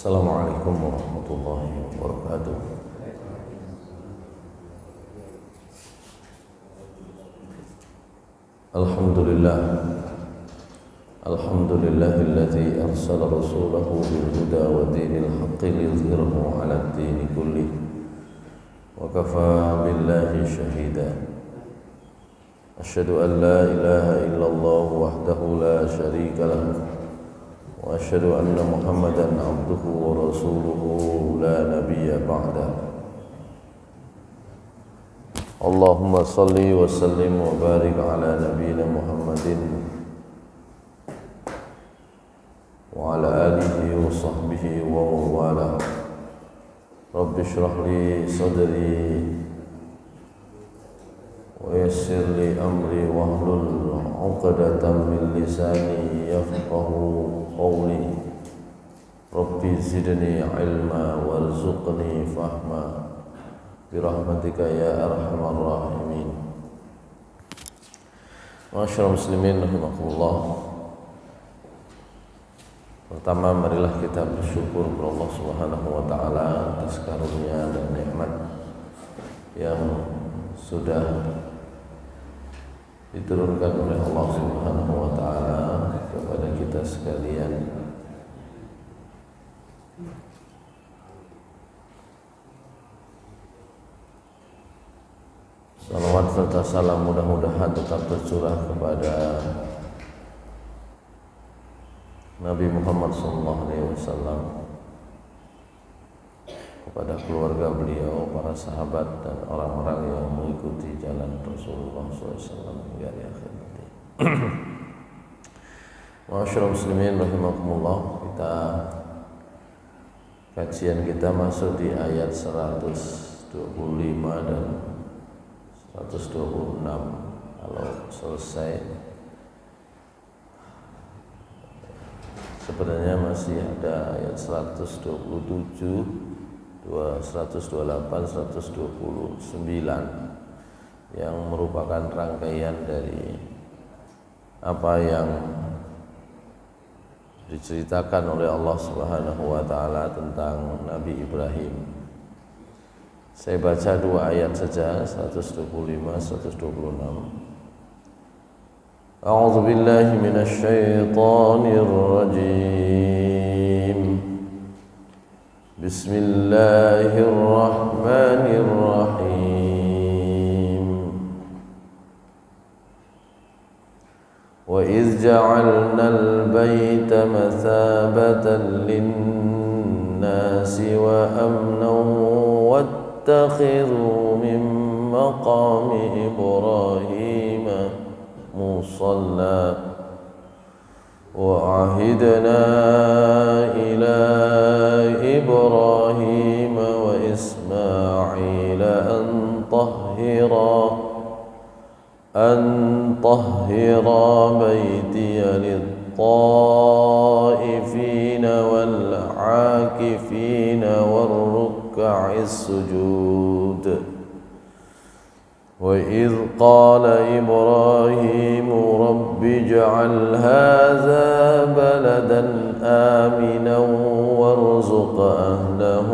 Assalamualaikum warahmatullahi wabarakatuh. Alhamdulillahilladzi arsala rasulahu bil huda wa dinil haqqi liyudhhirahu 'alad dini kullih wa kafaa billahi shahida. Asyhadu an la ilaha illallah wahdahu la syarika lahu wa asyhadu anna Muhammadan 'abduhu wa rasuluhu la nabiyya ba'da. Allahumma salli wa sallim wa barik ala nabiyyina Muhammadin wa ala alihi wa sahbihi wa wala. Rabbi shrah li sadri wa yassir li amri wahlul 'uqdatam min lisani yafqahu qawli. Rabbi zidni ilma warzuqni fahma birahmatika ya arhamar rahimin. Ma'asyiral muslimin rahimakumullah. Pertama, marilah kita bersyukur kepada Allah Subhanahu wa taala atas karunia dan nikmat yang sudah diturunkan oleh Allah Subhanahu wa taala kepada kita sekalian. Salawat serta salam mudah-mudahan tetap tercurah kepada Nabi Muhammad SAW, kepada keluarga beliau, para sahabat dan orang-orang yang mengikuti jalan Rasulullah SAW hingga akhir nanti. Ma'asyiral muslimin rahimakumullah, kajian kita masuk di ayat 125 dan 126. Kalau selesai, sebenarnya masih ada ayat 127, 128, 129 yang merupakan rangkaian dari apa yang diceritakan oleh Allah Subhanahu wa taala tentang Nabi Ibrahim. Saya baca dua ayat saja, 125, 126. A'udzu billahi minasy syaithanir rajim. Bismillahirrahmanirrahim. Wa iz ja'alnal baita mathabatan lin-nasi wa amnan واتخذوا من مقام إبراهيم مصلى وعهدنا إلى إبراهيم وإسماعيل أن طهرا بيتي للطائفين والعاكفين والركع السجود. وإذ قال إبراهيم رب اجعل هذا بلدا آمنا وارزق أهله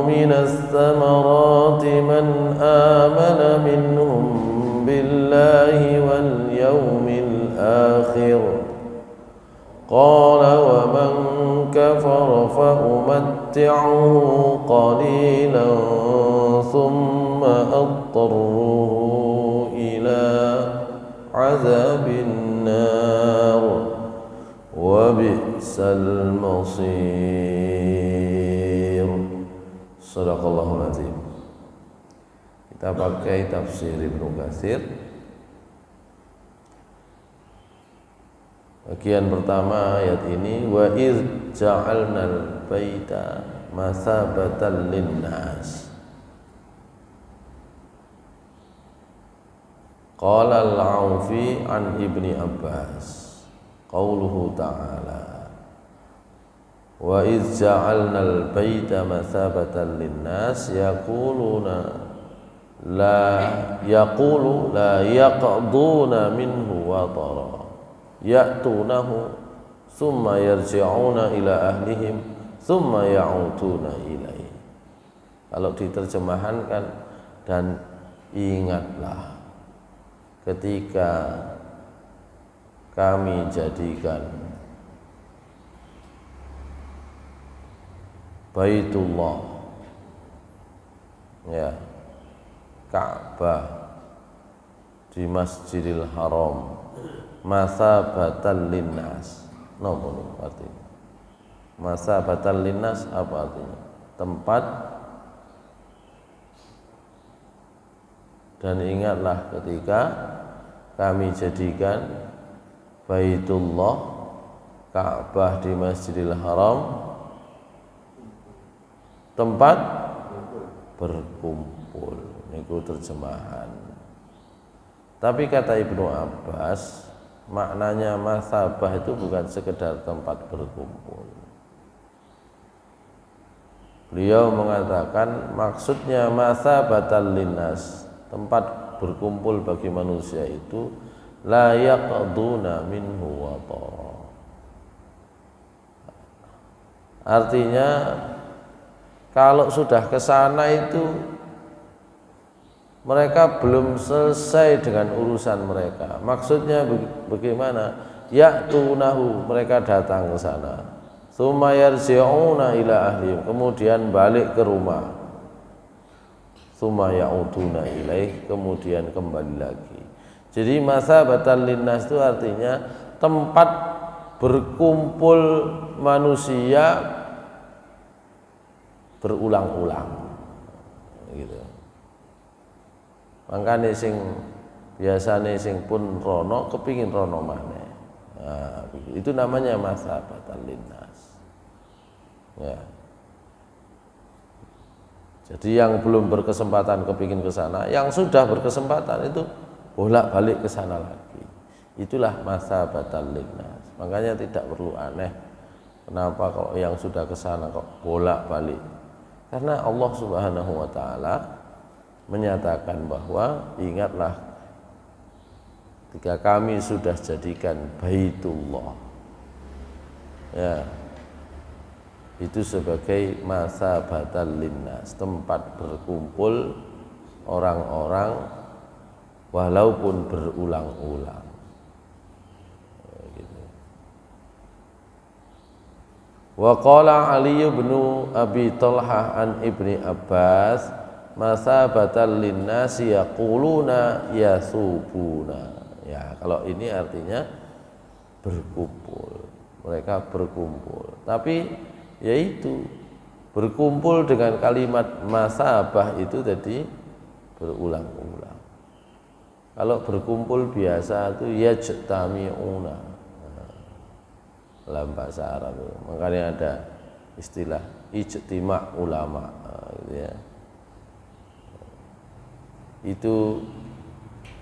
من الثمرات من آمن منهم بالله واليوم الآخر قال ومن كفر فأمتعه قليلا ثم أضطره إلى عذاب النار وبئس المصير. Shadaqallahul azim. Kita pakai tafsir Ibnu Katsir. Bagian pertama ayat ini, wa iz ja'alnal baita mathabatan linnas. Qala al-Aufi an Ibni Abbas qauluhu ta'ala wa iz ja'alnal baita mathabatan linnas yaquluna la yaqulu la yaqduna minhu watara ya'tunahu thumma yarji'una ila ahlihim thumma ya'uduna ilaihi. Kalau diterjemahkan, dan ingatlah ketika kami jadikan Baitullah, ya, Ka'bah di Masjidil Haram masabatan linnas. Napa niku artinya? Masabatan linnas apa artinya? Tempat. Dan ingatlah ketika kami jadikan Baitullah, Ka'bah di Masjidil Haram tempat berkumpul. Niku terjemahan. Tapi kata Ibnu Abbas, maknanya masabah itu bukan sekedar tempat berkumpul. Beliau mengatakan maksudnya masabatan linnas, tempat berkumpul bagi manusia itu la yaqduna minhu watara. Artinya kalau sudah ke sana itu mereka belum selesai dengan urusan mereka. Maksudnya bagaimana? Ya'tunahu, mereka datang ke sana. Tsumma yarji'una ila ahlihim, kemudian balik ke rumah. Tsumma ya'uduna ilaih, kemudian kembali lagi. Jadi masabatan linnas itu artinya tempat berkumpul manusia berulang-ulang, gitu. Makanya sing biasane sing pun rono kepingin rono maneh. Nah, itu namanya masabatan linnas. Ya. Jadi yang belum berkesempatan kepingin ke sana, yang sudah berkesempatan itu bolak-balik ke sana lagi. Itulah masabatan linnas. Makanya tidak perlu aneh kenapa kalau yang sudah ke sana kok bolak-balik. Karena Allah Subhanahu wa taala menyatakan bahwa ingatlah ketika kami sudah jadikan Baitullah, ya, itu sebagai masabatan linnas, tempat berkumpul orang-orang walaupun berulang-ulang. Wa qala Ali bin Abi Talhah an Ibni Abbas masabatan linnasi yaquluna yasubuna. Ya, kalau ini artinya berkumpul. Mereka berkumpul. Tapi yaitu berkumpul dengan kalimat masabah itu tadi berulang-ulang. Kalau berkumpul biasa itu yajtami'una. Dalam bahasa Arab, makanya ada istilah ijtima' ulama, gitu ya. Itu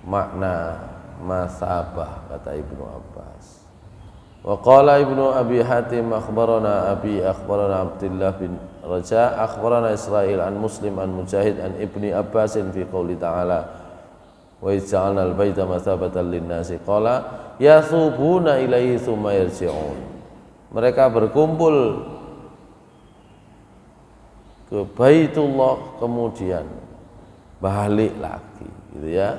makna masabah kata Ibnu Abbas. Wa qala Ibnu Abi Hatim akhbarana Abdullah bin Raja akhbarana Israil an Muslim an Mujahid an Ibni Abbas fi qouli ta'ala wa ij'alna al-baita masabatan lin-nasi qala yasubuna ilaihi tsumma yarji'un. Mereka berkumpul ke Baitullah kemudian balik lagi, gitu ya.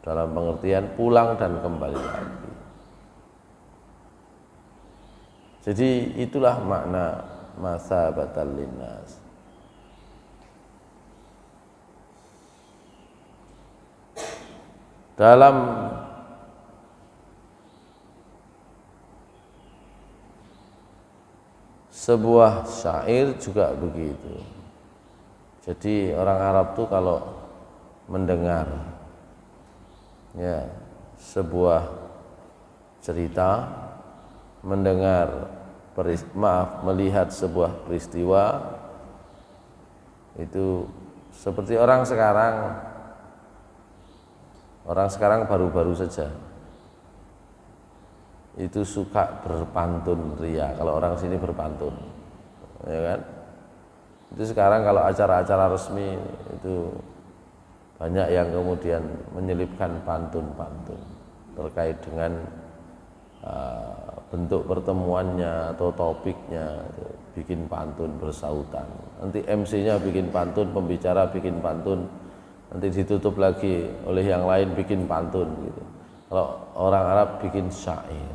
Dalam pengertian pulang dan kembali lagi. Jadi itulah makna masabatan linnas. Dalam sebuah syair juga begitu. Jadi orang Arab tuh kalau mendengar ya sebuah cerita, melihat sebuah peristiwa itu seperti orang sekarang baru-baru saja itu suka berpantun ria. Kalau orang sini berpantun, ya kan? Itu sekarang kalau acara-acara resmi itu banyak yang kemudian menyelipkan pantun-pantun terkait dengan bentuk pertemuannya atau topiknya, bikin pantun bersautan. Nanti MC-nya bikin pantun, pembicara bikin pantun, nanti ditutup lagi oleh yang lain bikin pantun gitu. Kalau orang Arab bikin syair.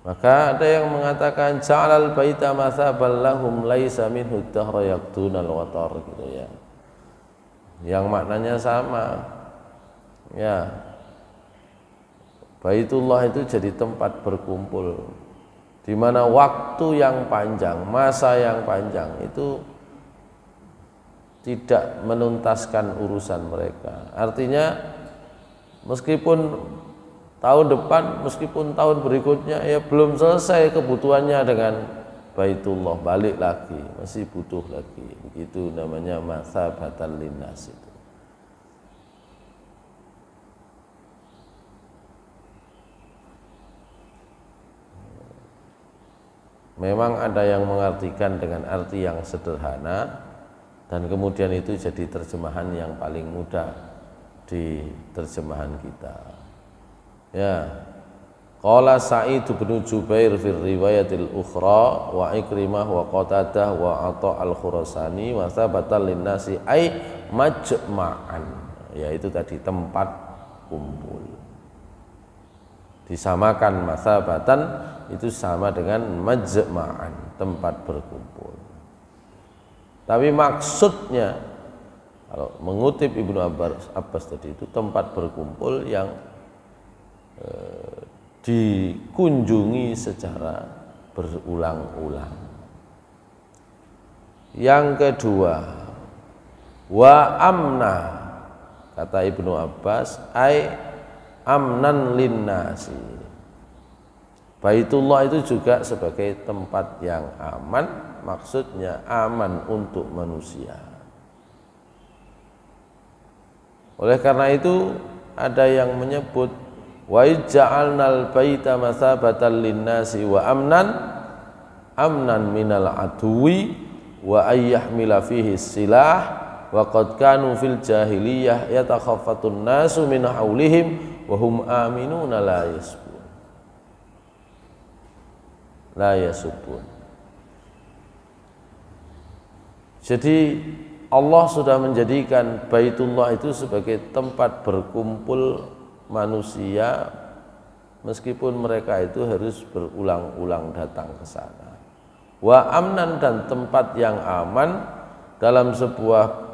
Maka ada yang mengatakan ja'alal baita mathabal lahum laisa minhu dahra yaqtunal watar gitu ya. Yang maknanya sama. Ya. Baitullah itu jadi tempat berkumpul di mana waktu yang panjang, masa yang panjang itu tidak menuntaskan urusan mereka. Artinya meskipun tahun depan, meskipun tahun berikutnya ya belum selesai kebutuhannya dengan Baitullah, balik lagi, masih butuh lagi. Begitu namanya mathabatan linnas itu. Memang ada yang mengartikan dengan arti yang sederhana dan kemudian itu jadi terjemahan yang paling mudah di terjemahan kita. Ya. Qala Sa'id bin Jubair fi riwayatil ukhra wa Ikrimah wa Qatadah wa Atha al-Khurasani wa thabatan linnasi ai majma'an, yaitu tadi tempat kumpul. Disamakan masabatan itu sama dengan majma'an, tempat berkumpul. Tapi maksudnya kalau mengutip Ibnu Abbas tadi itu tempat berkumpul yang dikunjungi secara berulang-ulang. Yang kedua, wa amna, kata Ibnu Abbas, ai amnan linnasi. Baitullah itu juga sebagai tempat yang aman, maksudnya aman untuk manusia. Oleh karena itu ada yang menyebut wa ja'alnal baita masabatan linnasi wa amnan minal aduwi wa ayyahmila fihi silah wa qad kanu fil jahiliyah yatakhaffatun nasu min haulihim wa hum aminuna la yasubun. Jadi Allah sudah menjadikan Baitullah itu sebagai tempat berkumpul manusia meskipun mereka itu harus berulang-ulang datang ke sana. Wa amnan, dan tempat yang aman, dalam sebuah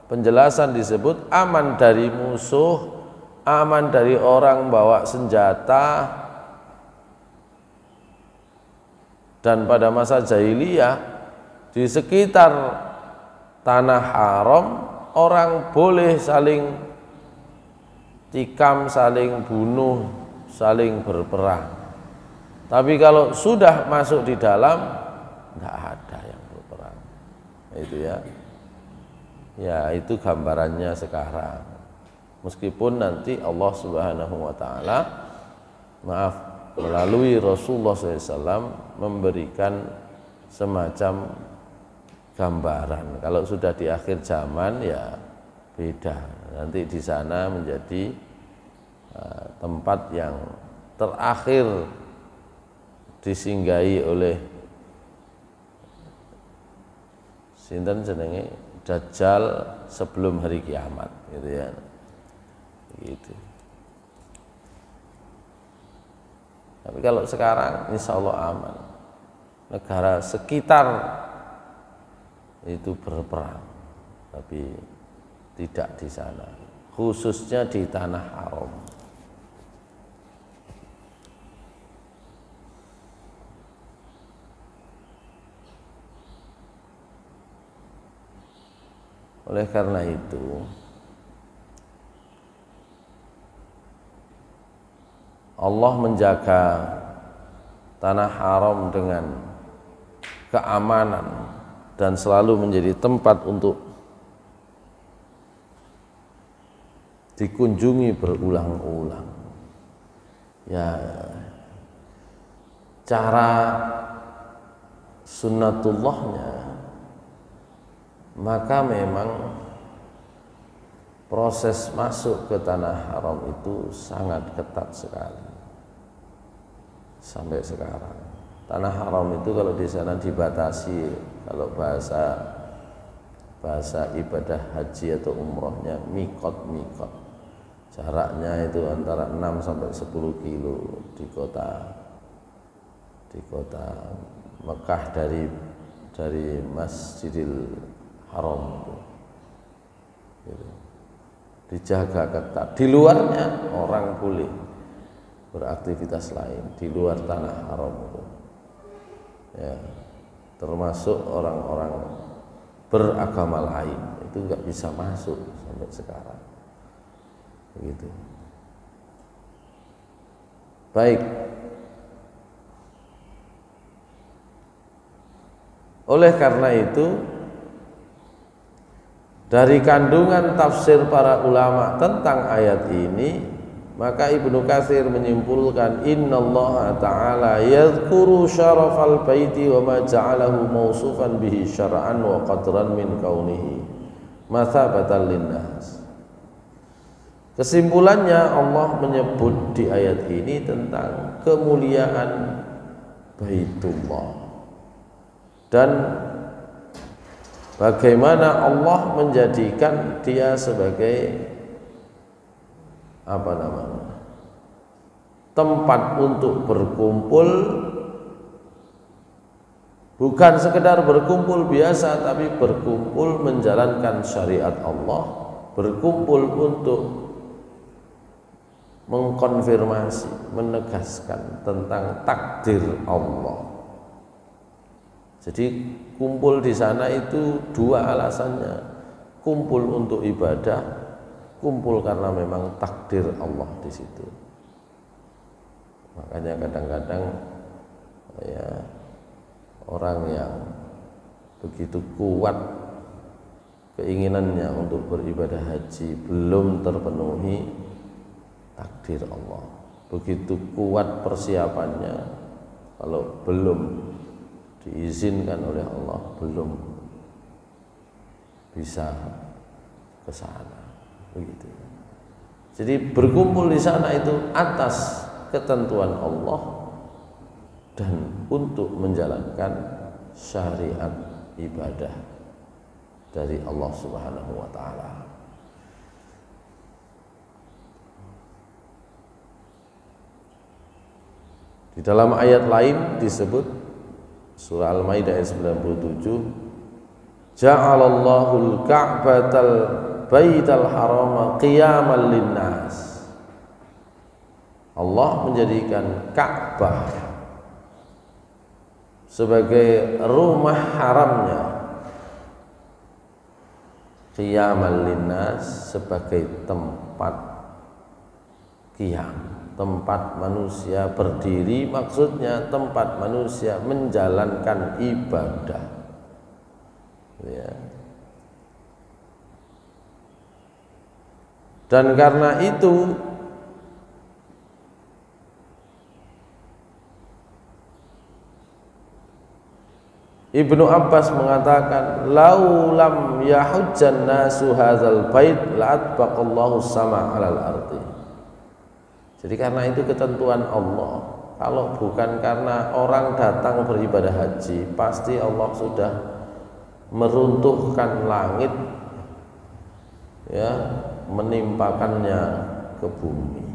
penjelasan disebut aman dari musuh, aman dari orang bawa senjata. Dan pada masa jahiliyah di sekitar tanah haram orang boleh saling tikam, saling bunuh, saling berperang. Tapi kalau sudah masuk di dalam, tidak ada yang berperang. Itu ya. Ya, itu gambarannya sekarang. Meskipun nanti Allah Subhanahu wa taala melalui Rasulullah SAW memberikan semacam gambaran. Kalau sudah di akhir zaman ya beda. Nanti di sana menjadi tempat yang terakhir disinggahi oleh sinten jenenge Dajjal sebelum hari kiamat, gitu ya. Gitu. Tapi kalau sekarang insya Allah aman. Negara sekitar itu berperang, tapi tidak di sana, khususnya di tanah haram. Oleh karena itu Allah menjaga tanah haram dengan keamanan dan selalu menjadi tempat untuk dikunjungi berulang-ulang. Ya, cara sunnatullahnya maka memang proses masuk ke tanah haram itu sangat ketat sekali sampai sekarang. Tanah haram itu kalau di sana dibatasi, kalau bahasa ibadah haji atau umrohnya mikot. Jaraknya itu antara 6 sampai 10 kilo di kota Mekah dari Masjidil Haram itu. Gitu. Dijaga ketat. Di luarnya orang boleh beraktivitas lain di luar tanah haram itu. Ya, termasuk orang-orang beragama lain itu nggak bisa masuk sampai sekarang. Begitu. Baik. Oleh karena itu, dari kandungan tafsir para ulama tentang ayat ini, maka Ibnu Katsir menyimpulkan innallaha ta'ala yadhkuru syarafal baiti wa ma ja'alahu mausufan bihi syar'an wa qadran min kaunihi mathabatan linnas. Kesimpulannya, Allah menyebut di ayat ini tentang kemuliaan Baitullah dan bagaimana Allah menjadikan dia sebagai tempat untuk berkumpul, bukan sekedar berkumpul biasa, tapi berkumpul menjalankan syariat Allah, berkumpul untuk mengkonfirmasi, menegaskan tentang takdir Allah. Jadi kumpul di sana itu dua alasannya, kumpul untuk ibadah, kumpul karena memang takdir Allah di situ. Makanya kadang-kadang ya orang yang begitu kuat keinginannya untuk beribadah haji belum terpenuhi takdir Allah. Begitu kuat persiapannya, kalau belum diizinkan oleh Allah belum bisa ke sana. Begitu. Jadi berkumpul di sana itu atas ketentuan Allah dan untuk menjalankan syariat ibadah dari Allah Subhanahu wa taala. Di dalam ayat lain disebut surah Al-Maidah ayat 97, ja'alallahul ka'batal baital harama qiyaman linnas. Allah menjadikan Ka'bah sebagai rumah haramnya, qiyaman linnas sebagai tempat qiyam, tempat manusia berdiri, maksudnya tempat manusia menjalankan ibadah. Ya. Dan karena itu Ibnu Abbas mengatakan, laulam yahujjan nasu hadzal bait la'atbaqallahu sama 'alal ardi. Jadi karena itu ketentuan Allah. Kalau bukan karena orang datang beribadah haji, pasti Allah sudah meruntuhkan langit, ya, menimpakannya ke bumi.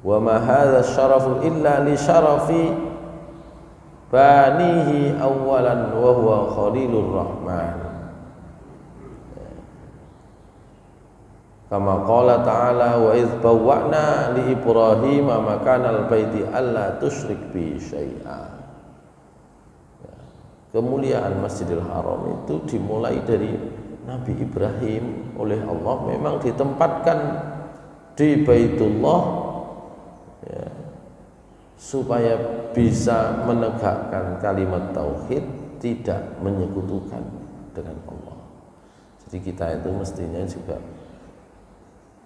Wa ma hadza syarafu illa li syarafi banihi awalan wa huwa khalilur rahman. Kama qala ta'ala wa idh bawwa'na li Ibrahim makanal baiti alla tusyrik bi syai'a. Kemuliaan Masjidil Haram itu dimulai dari Nabi Ibrahim oleh Allah, memang ditempatkan di Baitullah, ya, supaya bisa menegakkan kalimat tauhid, tidak menyekutukan dengan Allah. Jadi kita itu mestinya juga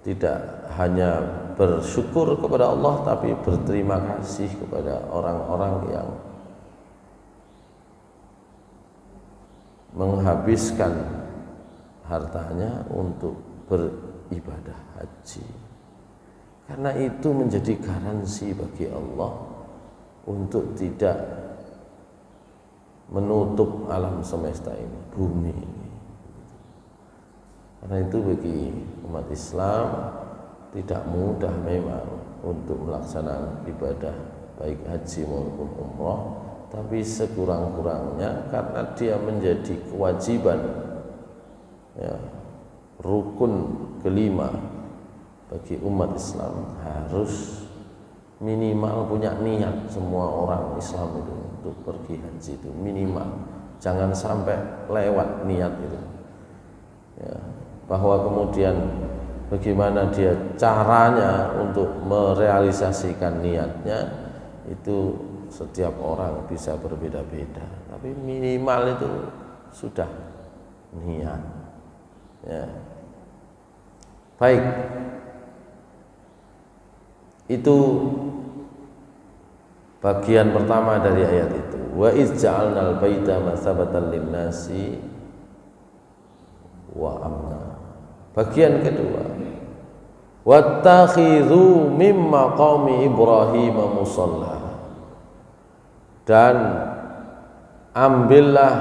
tidak hanya bersyukur kepada Allah, tapi berterima kasih kepada orang-orang yang menghabiskan hartanya untuk beribadah haji. Karena itu menjadi garansi bagi Allah untuk tidak menutup alam semesta ini, bumi ini. Karena itu bagi umat Islam tidak mudah memang untuk melaksanakan ibadah baik haji maupun umrah, tapi sekurang-kurangnya karena dia menjadi kewajiban, ya, rukun kelima bagi umat Islam, harus minimal punya niat. Semua orang Islam itu untuk pergi haji itu minimal, jangan sampai lewat niat itu, ya. Bahwa kemudian bagaimana dia caranya untuk merealisasikan niatnya itu setiap orang bisa berbeda-beda, tapi minimal itu sudah niat, ya. Baik, itu bagian pertama dari ayat itu. Wa iz ja'alnal baita masabatan lin-nasi wa amna. Bagian kedua, wattakhidhu mim maqami Ibrahim musalla, dan ambillah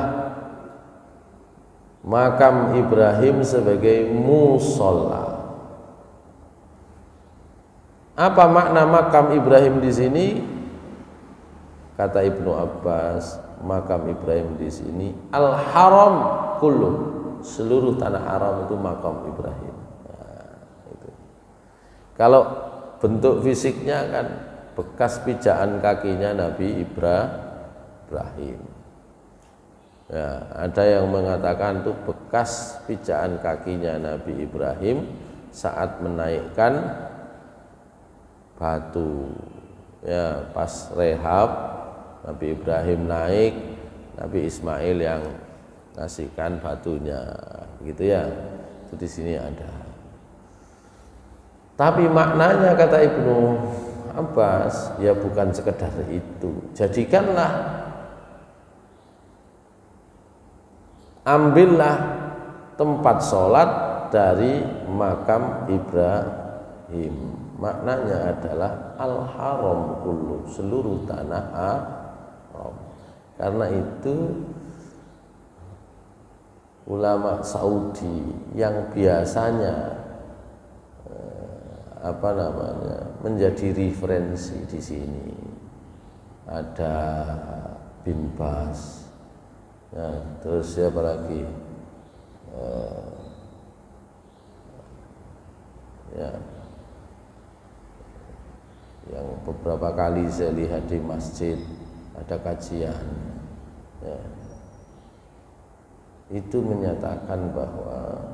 makam Ibrahim sebagai musalla. Apa makna makam Ibrahim di sini? Kata Ibnu Abbas, makam Ibrahim di sini al-haram kullu, seluruh tanah haram itu makam Ibrahim. Nah, itu. Kalau bentuk fisiknya kan bekas pijaan kakinya Nabi Ibrahim. Ya, ada yang mengatakan itu bekas pijaan kakinya Nabi Ibrahim saat menaikkan batu. Ya, pas rehab Nabi Ibrahim naik, Nabi Ismail yang ngasihkan batunya, gitu ya. Itu di sini ada. Tapi maknanya kata Ibnu Abbas, ya bukan sekedar itu. Jadikanlah, ambillah tempat sholat dari makam Ibrahim. Maknanya adalah al-haram kullu, seluruh tanah haram. Karena itu ulama Saudi yang biasanya menjadi referensi di sini, ada Bin Bas, ya, terus siapa lagi, ya, yang beberapa kali saya lihat di masjid ada kajian, ya, itu menyatakan bahwa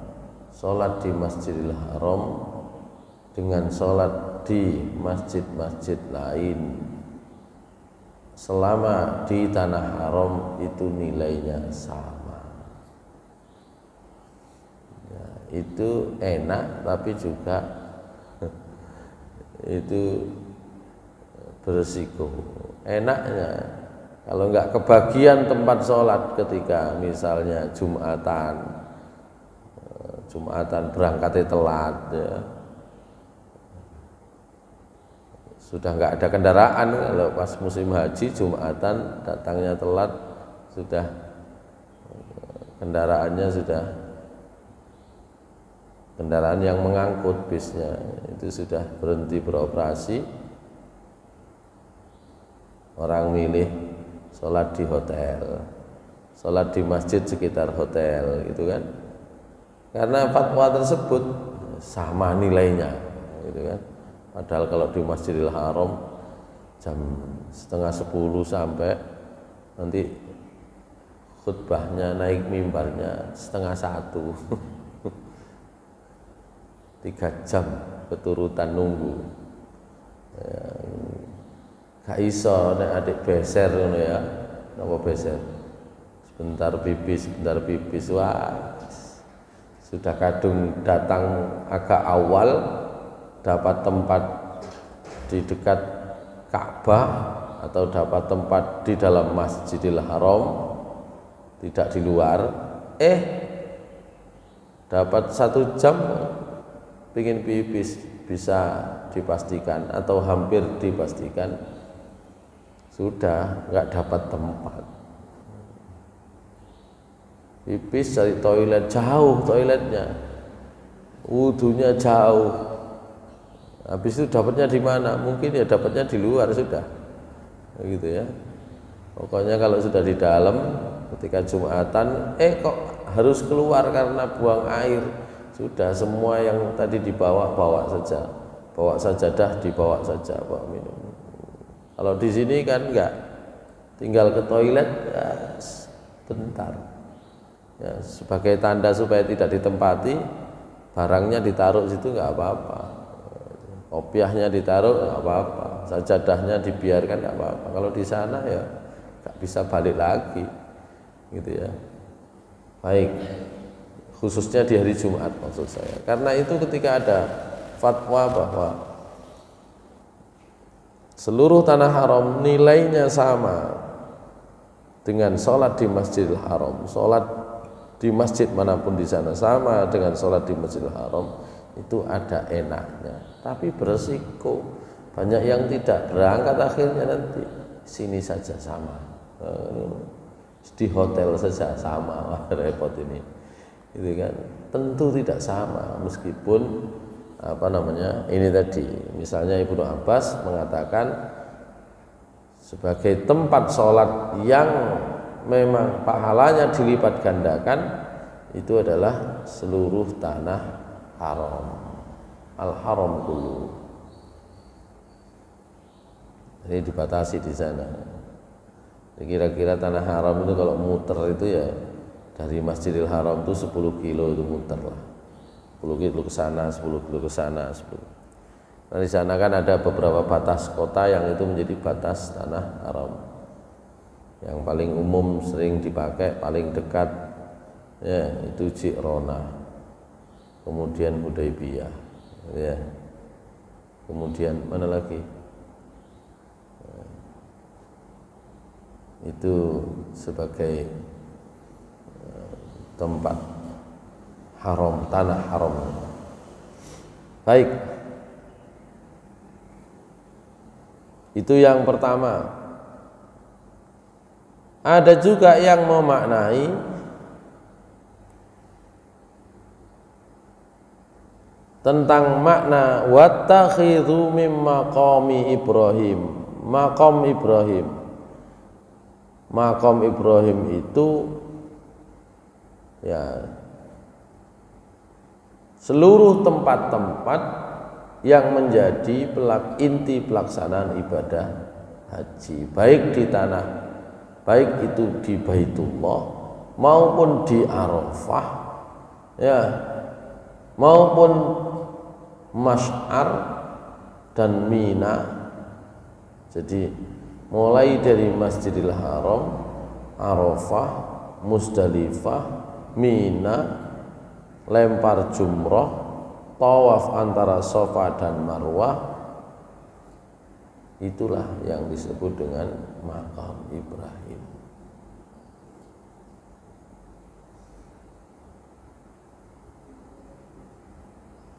sholat di Masjidil Haram dengan sholat di masjid-masjid lain selama di tanah haram itu nilainya sama. Ya, itu enak, tapi juga itu berisiko. Enaknya kalau nggak kebagian tempat sholat ketika misalnya Jumatan berangkatnya telat, ya, sudah nggak ada kendaraan. Kalau pas musim haji Jumatan datangnya telat, sudah kendaraan yang mengangkut bisnya itu sudah berhenti beroperasi. Orang milih sholat di hotel, sholat di masjid sekitar hotel, gitu kan? Karena fatwa tersebut sama nilainya, gitu kan? Padahal kalau di Masjidil Haram jam 9:30 sampai nanti khutbahnya naik mimbarnya 12:30, 3 jam keturutan nunggu. Ya, gak iso nek adik beser ngono ya. Napa beser? Sebentar pipis, wah. Sudah kadung datang agak awal, dapat tempat di dekat Ka'bah atau dapat tempat di dalam Masjidil Haram, tidak di luar. dapat 1 jam pingin pipis bisa dipastikan atau hampir dipastikan sudah nggak dapat tempat. Pipis cari toilet jauh, toiletnya wudunya jauh, habis itu dapatnya di mana? Mungkin ya dapatnya di luar sudah, gitu ya. Pokoknya kalau sudah di dalam ketika Jumatan, kok harus keluar karena buang air, sudah semua yang tadi dibawa bawa saja, bawa sajadah dibawa saja, bawa minum. Kalau di sini kan enggak, tinggal ke toilet ya, bentar. Ya, sebagai tanda supaya tidak ditempati, barangnya ditaruh situ nggak apa-apa, kopiahnya ditaruh nggak apa-apa, sajadahnya dibiarkan nggak apa-apa. Kalau di sana ya nggak bisa balik lagi, gitu ya. Baik, khususnya di hari Jumat maksud saya. Karena itu ketika ada fatwa bahwa seluruh tanah haram nilainya sama dengan sholat di Masjidil Haram, sholat di masjid manapun di sana sama dengan sholat di Masjidil Haram, itu ada enaknya, tapi beresiko. Banyak yang tidak berangkat akhirnya nanti sini saja sama, di hotel saja sama, repot ini, itu kan tentu tidak sama. Meskipun ini tadi, misalnya Ibnu Abbas mengatakan sebagai tempat sholat yang memang pahalanya dilipat gandakan, itu adalah seluruh tanah haram, al-haram kullu. Jadi dibatasi di sana. Kira-kira tanah haram itu kalau muter itu ya dari Masjidil Haram itu 10 kilo itu muter lah. 10 kilo ke sana, 10 kilo ke sana, 10. Nah di sana kan ada beberapa batas kota yang itu menjadi batas tanah haram. Yang paling umum sering dipakai, paling dekat ya itu Ji'rona, kemudian Hudaybiyah, ya. Kemudian mana lagi? Itu sebagai tempat haram, tanah haram. Baik, itu yang pertama. Ada juga yang memaknai tentang makna wattakhidhu mim maqami Ibrahim. Maqam Ibrahim. Maqam Ibrahim itu ya seluruh tempat-tempat yang menjadi inti pelaksanaan ibadah haji, baik di tanah, baik itu di Baitullah maupun di Arafah, ya, maupun Masy'ar dan Mina. Jadi mulai dari Masjidil Haram, Arafah, Muzdalifah, Mina, lempar jumrah, tawaf antara Safa dan Marwah, itulah yang disebut dengan Maqam Ibrahim.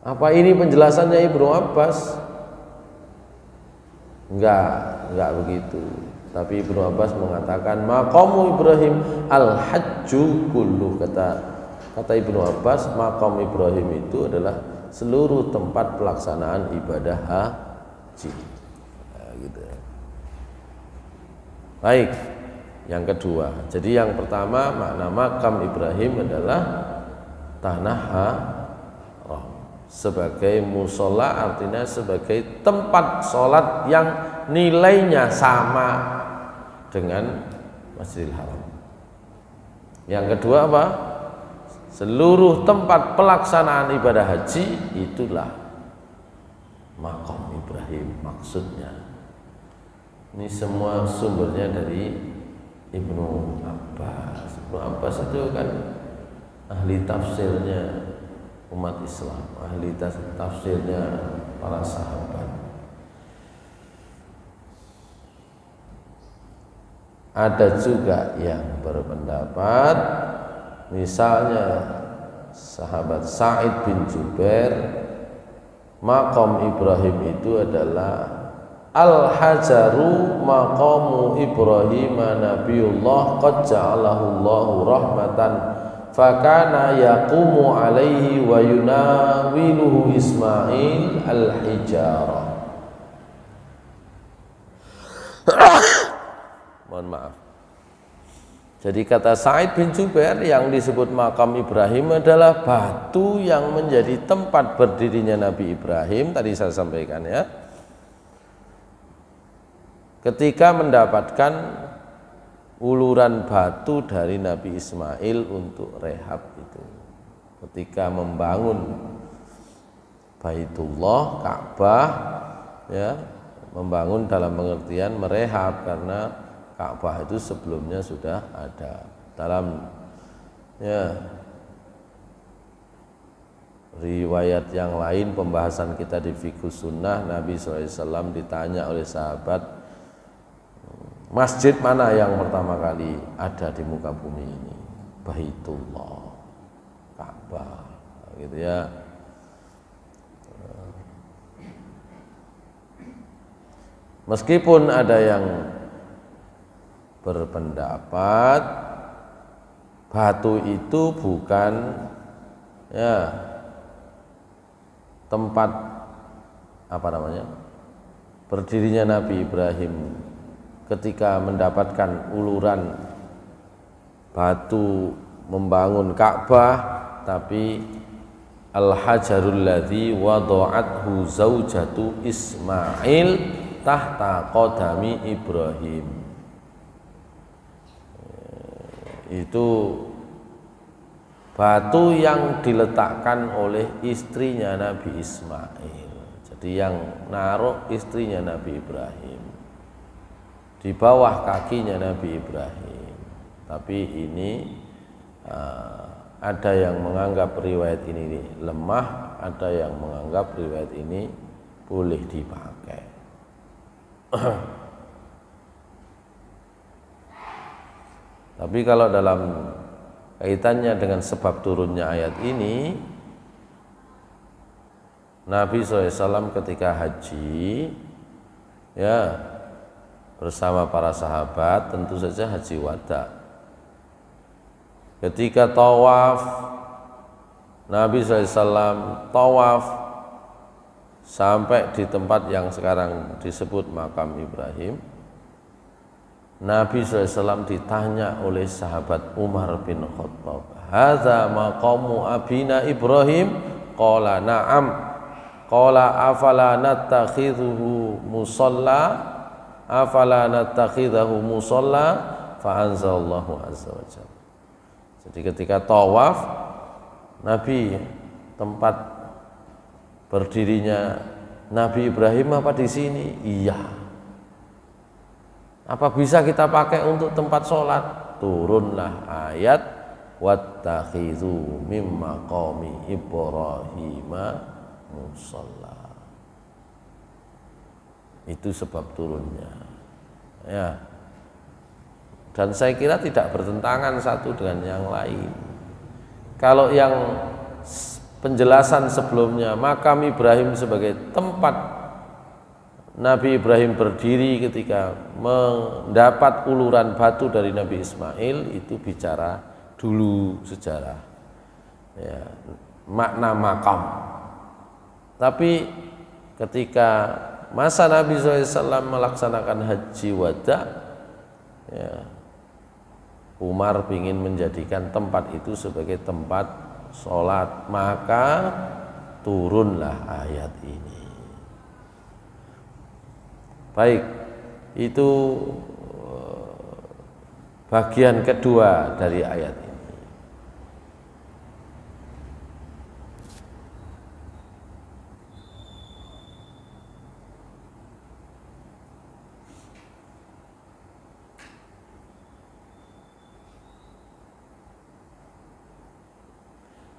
Apa ini penjelasannya Ibnu Abbas? Enggak begitu. Tapi Ibnu Abbas mengatakan Maqam Ibrahim al-hajju kulluh. Kata Ibnu Abbas, Maqam Ibrahim itu adalah seluruh tempat pelaksanaan ibadah haji. Gitu. Baik, yang kedua. Jadi yang pertama makna Maqam Ibrahim adalah tanah haram sebagai musola, artinya sebagai tempat sholat yang nilainya sama dengan Masjidil Haram. Yang kedua apa? Seluruh tempat pelaksanaan ibadah haji itulah Maqam Ibrahim maksudnya. Ini semua sumbernya dari Ibnu Abbas. Ibnu Abbas itu kan ahli tafsirnya umat Islam, ahli tafsirnya para sahabat. Ada juga yang berpendapat misalnya sahabat Sa'id bin Jubair, maqam Ibrahim itu adalah al-hajaru maqamu Ibrahim nabiyullah qad ja'alahu Allahu rahmatan fakana yaqumu alaihi wa yunawiluhu Ismail al-hijarah. Mohon maaf. Jadi kata Sa'id bin Jubair, yang disebut makam Ibrahim adalah batu yang menjadi tempat berdirinya Nabi Ibrahim. Tadi saya sampaikan ya, ketika mendapatkan uluran batu dari Nabi Ismail untuk rehab itu, ketika membangun Baitullah, Ka'bah ya, membangun dalam pengertian merehab, karena Ka'bah itu sebelumnya sudah ada. Dalam ya riwayat yang lain, pembahasan kita di Fiqhus Sunnah, Nabi SAW ditanya oleh sahabat, masjid mana yang pertama kali ada di muka bumi ini? Baitullah, Ka'bah, gitu ya. Meskipun ada yang berpendapat batu itu bukan ya tempat berdirinya Nabi Ibrahim ketika mendapatkan uluran batu membangun Ka'bah, tapi al-hajarul ladzi wada'athu zaujatu Ismail tahta qadami Ibrahim. Itu batu yang diletakkan oleh istrinya Nabi Ismail. Jadi yang naruh istrinya Nabi Ibrahim di bawah kakinya Nabi Ibrahim. Tapi ini ada yang menganggap riwayat ini lemah, ada yang menganggap riwayat ini boleh dipakai. Tapi kalau dalam kaitannya dengan sebab turunnya ayat ini, Nabi SAW ketika haji ya bersama para sahabat, tentu saja haji wada, ketika tawaf, Nabi SAW tawaf sampai di tempat yang sekarang disebut makam Ibrahim. Nabi SAW ditanya oleh sahabat Umar bin Khattab, hadza maqamu abina Ibrahim? Qala na'am. Qala afala nattakhidhuhu musalla? Afala nattakhidhahu musalla? Fa anzalallahu azza wa jalla. Jadi ketika tawaf, Nabi, tempat berdirinya Nabi Ibrahim apa di sini? Iya. Apa bisa kita pakai untuk tempat sholat? Turunlah ayat wattakhidhu mim maqami Ibrahim musalla. Itu sebab turunnya ya. Dan saya kira tidak bertentangan satu dengan yang lain. Kalau yang penjelasan sebelumnya makam Ibrahim sebagai tempat Nabi Ibrahim berdiri ketika mendapat uluran batu dari Nabi Ismail, itu bicara dulu sejarah ya, makna makam. Tapi ketika masa Nabi SAW melaksanakan haji wada ya, Umar ingin menjadikan tempat itu sebagai tempat sholat, maka turunlah ayat ini. Baik, itu bagian kedua dari ayat ini.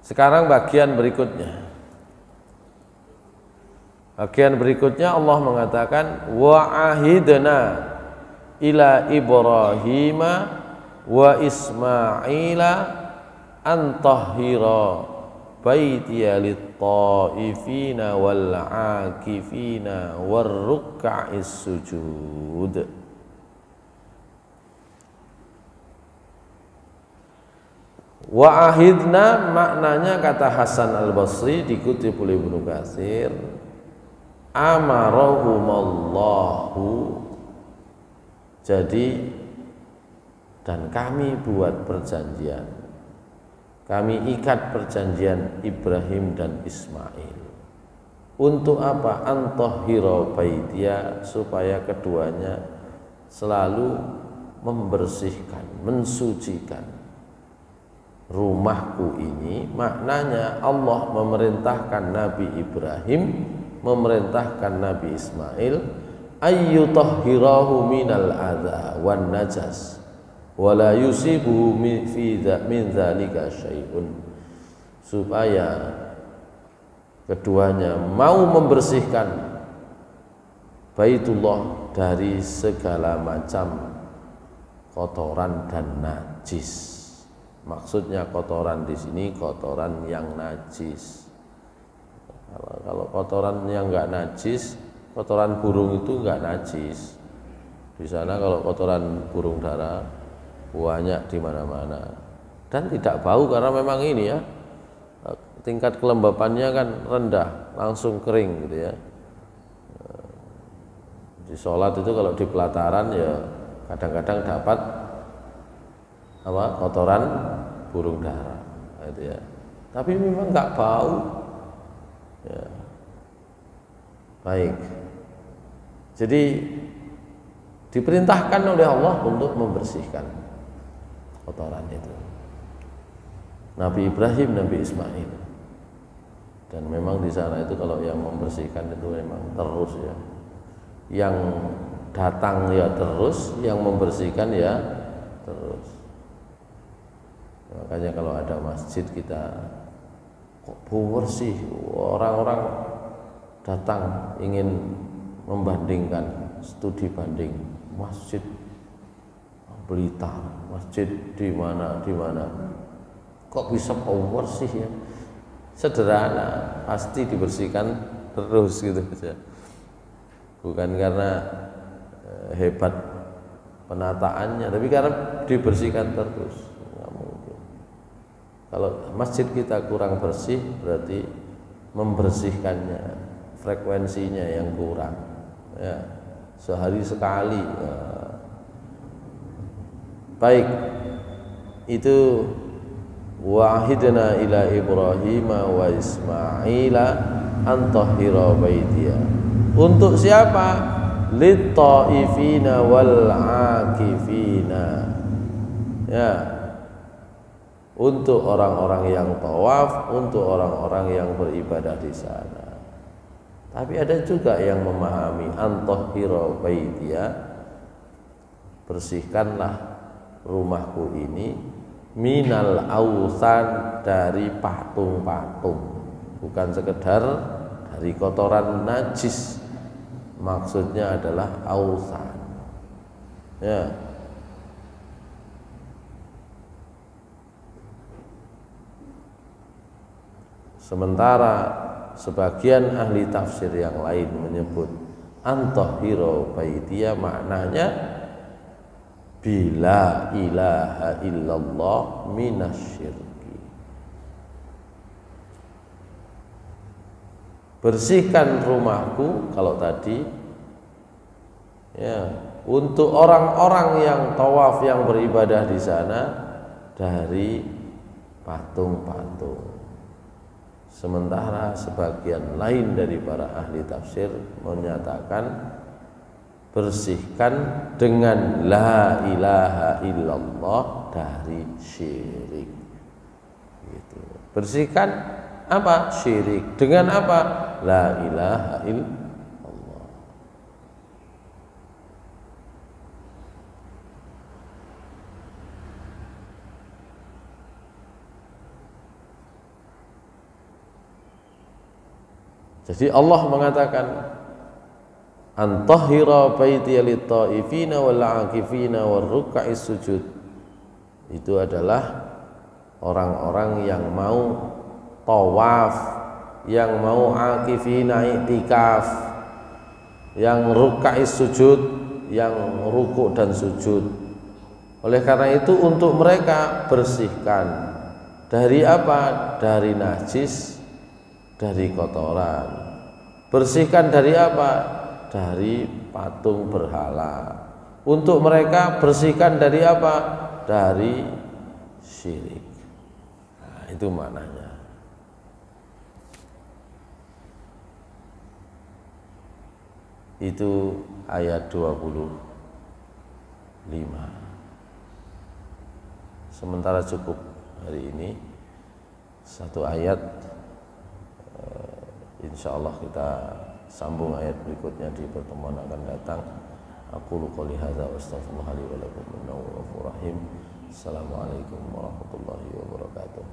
Sekarang bagian berikutnya. Bagian berikutnya Allah mengatakan wa ahidna ila Ibrahim wa Ismaila an tahhira baitiya lit-ta'ifina wal-'akifina war-ruk'is sujud. Wa ahidna maknanya kata Hasan Al-Basri dikutip oleh Ibnu Katsir, amarahumallahu, jadi dan kami buat perjanjian, kami ikat perjanjian Ibrahim dan Ismail untuk apa? Antahhira baitiya, supaya keduanya selalu membersihkan, mensucikan rumahku ini. Maknanya Allah memerintahkan Nabi Ibrahim, memerintahkan Nabi Ismail ayyutahhirahu minal adha wan najas wala yusibuhu min dzalika syai'un, supaya keduanya mau membersihkan Baitullah dari segala macam kotoran dan najis. Maksudnya kotoran di sini kotoran yang najis. Kalau kotoran yang enggak najis, kotoran burung itu enggak najis. Di sana kalau kotoran burung dara banyak di mana-mana dan tidak bau karena memang ini ya, tingkat kelembapannya kan rendah, langsung kering gitu ya. Di sholat itu kalau di pelataran ya kadang-kadang dapat apa, kotoran burung dara gitu ya, tapi memang nggak bau ya. Baik, jadi diperintahkan oleh Allah untuk membersihkan kotoran itu Nabi Ibrahim, Nabi Ismail, dan memang di sana itu kalau yang membersihkan itu memang terus ya, yang datang ya terus, yang membersihkan ya terus. Makanya kalau ada masjid kita kok bersih, orang-orang datang ingin membandingkan, studi banding masjid Blitar, masjid di mana, kok bisa bersih ya? Sederhana, pasti dibersihkan terus gitu saja. Bukan karena hebat penataannya, tapi karena dibersihkan terus. Kalau masjid kita kurang bersih, berarti membersihkannya, frekuensinya yang kurang ya, sehari sekali ya. Baik, itu wahidna ila Ibrahim wa Ismaila antahhira baitiya. Untuk siapa? Lit-ta'ifina wal-'akifina ya, untuk orang-orang yang tawaf, untuk orang-orang yang beribadah di sana. Tapi ada juga yang memahami antahhira baitiya, bersihkanlah rumahku ini minal ausan, dari patung-patung, bukan sekedar dari kotoran najis, maksudnya adalah ausan ya. Sementara sebagian ahli tafsir yang lain menyebut antahhira baitiya maknanya bila ilaha illallah minasyirki, bersihkan rumahku kalau tadi ya, untuk orang-orang yang tawaf, yang beribadah di sana dari patung-patung. Sementara sebagian lain dari para ahli tafsir menyatakan bersihkan dengan la ilaha illallah dari syirik gitu. Bersihkan apa? Syirik. Dengan apa? La ilaha illallah. Jadi Allah mengatakan antahhira baitiya lit-ta'ifina wal-'akifina war-ruk'is sujud. Itu adalah orang-orang yang mau tawaf, yang mau akifina i'tikaf, yang rukai sujud, yang rukuk dan sujud. Oleh karena itu untuk mereka bersihkan dari apa? Dari najis, dari kotoran. Bersihkan dari apa? Dari patung berhala. Untuk mereka bersihkan dari apa? Dari syirik. Nah, itu maknanya. Itu ayat 25. Sementara cukup hari ini satu ayat. Insya Allah kita sambung ayat berikutnya di pertemuan akan datang. Aqulu qouli hadza wa astaghfirullah li wa lakum innahu ghafurur rahim. Assalamualaikum warahmatullahi wabarakatuh.